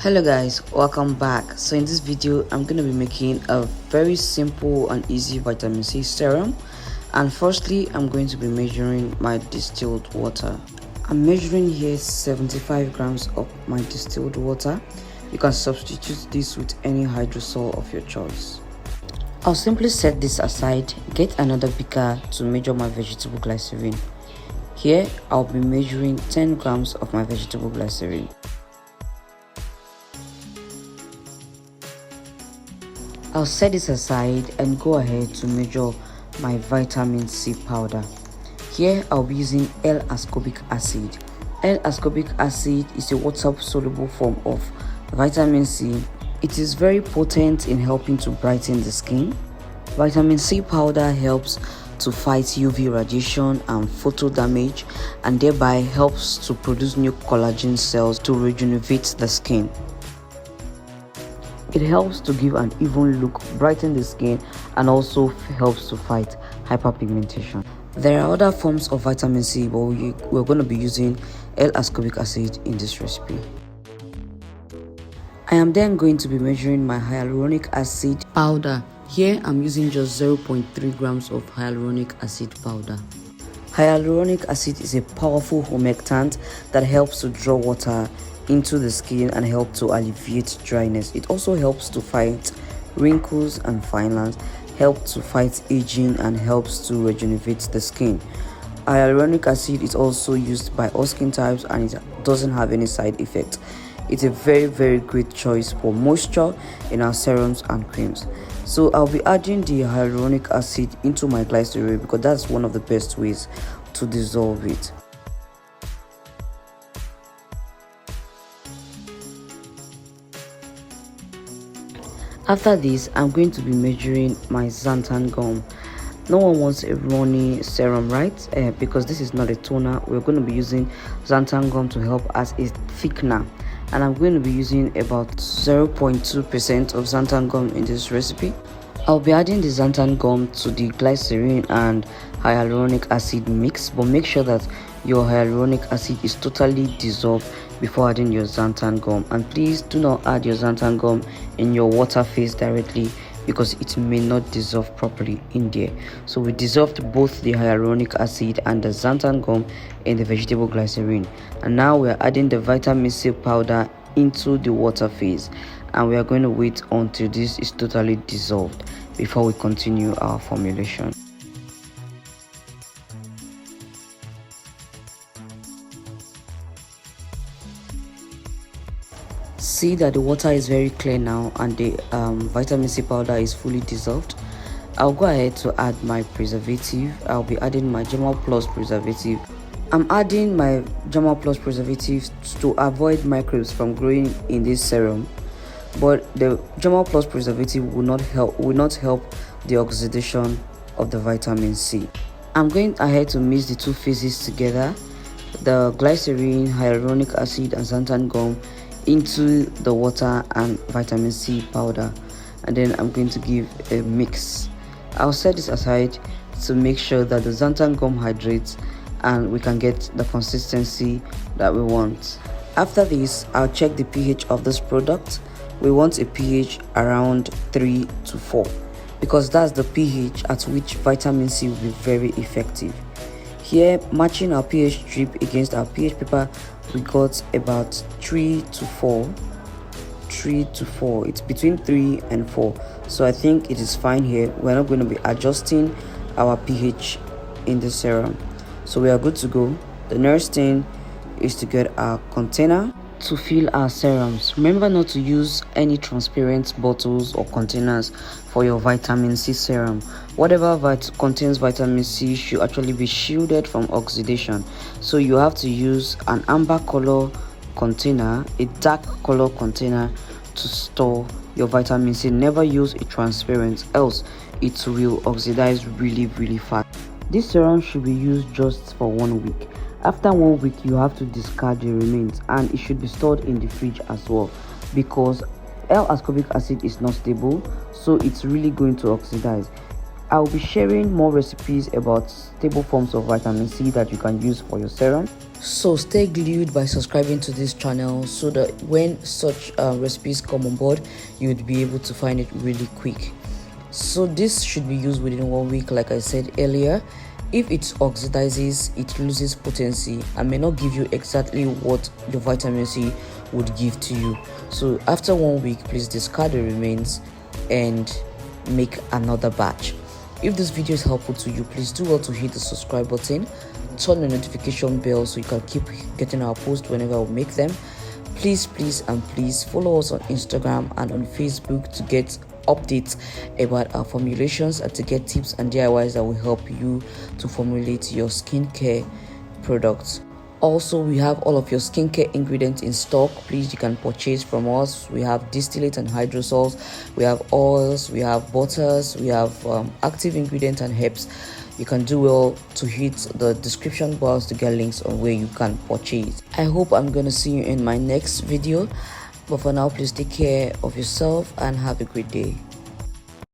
Hello guys, welcome back. So in this video I'm going to be making a very simple and easy vitamin C serum, and firstly I'm going to be measuring my distilled water. I'm measuring here 75 grams of my distilled water. You can substitute this with any hydrosol of your choice. I'll simply set this aside, get another beaker to measure my vegetable glycerin. Here I'll be measuring 10 grams of my vegetable glycerin. I'll set this aside and go ahead to measure my vitamin C powder. Here I'll be using L-ascorbic acid. L-ascorbic acid is a water-soluble form of vitamin C. It is very potent in helping to brighten the skin. Vitamin C powder helps to fight UV radiation and photo damage, and thereby helps to produce new collagen cells to rejuvenate the skin. It helps to give an even look, brighten the skin, and also helps to fight hyperpigmentation. There are other forms of vitamin C, but we're going to be using L-ascorbic acid in this recipe. I am then going to be measuring my hyaluronic acid powder. Here I'm using just 0.3 grams of hyaluronic acid powder. Hyaluronic acid is a powerful humectant that helps to draw water into the skin and help to alleviate dryness. It also helps to fight wrinkles and fine lines, helps to fight aging, and helps to rejuvenate the skin. Hyaluronic acid is also used by all skin types and it doesn't have any side effects. It's a very great choice for moisture in our serums and creams. So I'll be adding the hyaluronic acid into my glycerin because that's one of the best ways to dissolve it. After this, I'm going to be measuring my xanthan gum. No one wants a runny serum, right? Because this is not a toner. We're going to be using xanthan gum to help as a thickener. And I'm going to be using about 0.2% of xanthan gum in this recipe. I'll be adding the xanthan gum to the glycerin and hyaluronic acid mix, but make sure that your hyaluronic acid is totally dissolved before adding your xanthan gum. And please do not add your xanthan gum in your water phase directly because it may not dissolve properly in there. So we dissolved both the hyaluronic acid and the xanthan gum in the vegetable glycerin, and now we are adding the vitamin C powder into the water phase, and we are going to wait until this is totally dissolved before we continue our formulation. See that the water is very clear now and the vitamin C powder is fully dissolved. I'll go ahead to add my preservative. I'll be adding my Germal Plus preservative. I'm adding my Germal Plus preservative to avoid microbes from growing in this serum, but the Germal Plus preservative will not help the oxidation of the vitamin C. I'm going ahead to mix the two phases together, the glycerin, hyaluronic acid, and xanthan gum into the water and vitamin C powder, and then I'm going to give a mix. I'll set this aside to make sure that the xanthan gum hydrates and we can get the consistency that we want. After this, I'll check the pH of this product. We want a pH around 3 to 4 because that's the pH at which vitamin C will be very effective. Here, matching our pH strip against our pH paper, we got about 3 to 4. It's between 3 and 4, so I think it is fine here. We're not going to be adjusting our pH in the serum, so we are good to go. The next thing is to get our container to fill our serums. Remember not to use any transparent bottles or containers for your vitamin C serum. Whatever contains vitamin C should actually be shielded from oxidation, so you have to use an amber color container, a dark color container to store your vitamin C. Never use a transparent, else it will oxidize really fast. This serum should be used just for 1 week. After 1 week, you have to discard the remains, and it should be stored in the fridge as well because L-ascorbic acid is not stable, so it's really going to oxidize. I'll be sharing more recipes about stable forms of vitamin C that you can use for your serum. So stay glued by subscribing to this channel so that when such recipes come on board, you would be able to find it really quick. So this should be used within 1 week, like I said earlier. If it oxidizes, it loses potency and may not give you exactly what your vitamin C would give to you. So after 1 week, please discard the remains and make another batch. If this video is helpful to you, please do well to hit the subscribe button, turn the notification bell so you can keep getting our posts whenever we make them. Please follow us on Instagram and on Facebook to get updates about our formulations and to get tips and DIYs that will help you to formulate your skincare products. Also, we have all of your skincare ingredients in stock. Please, you can purchase from us. We have distillate and hydrosols, we have oils, we have butters, we have active ingredients and herbs. You can do well to hit the description box to get links on where you can purchase. I hope I'm going to see you in my next video, but for now, please take care of yourself and have a great day.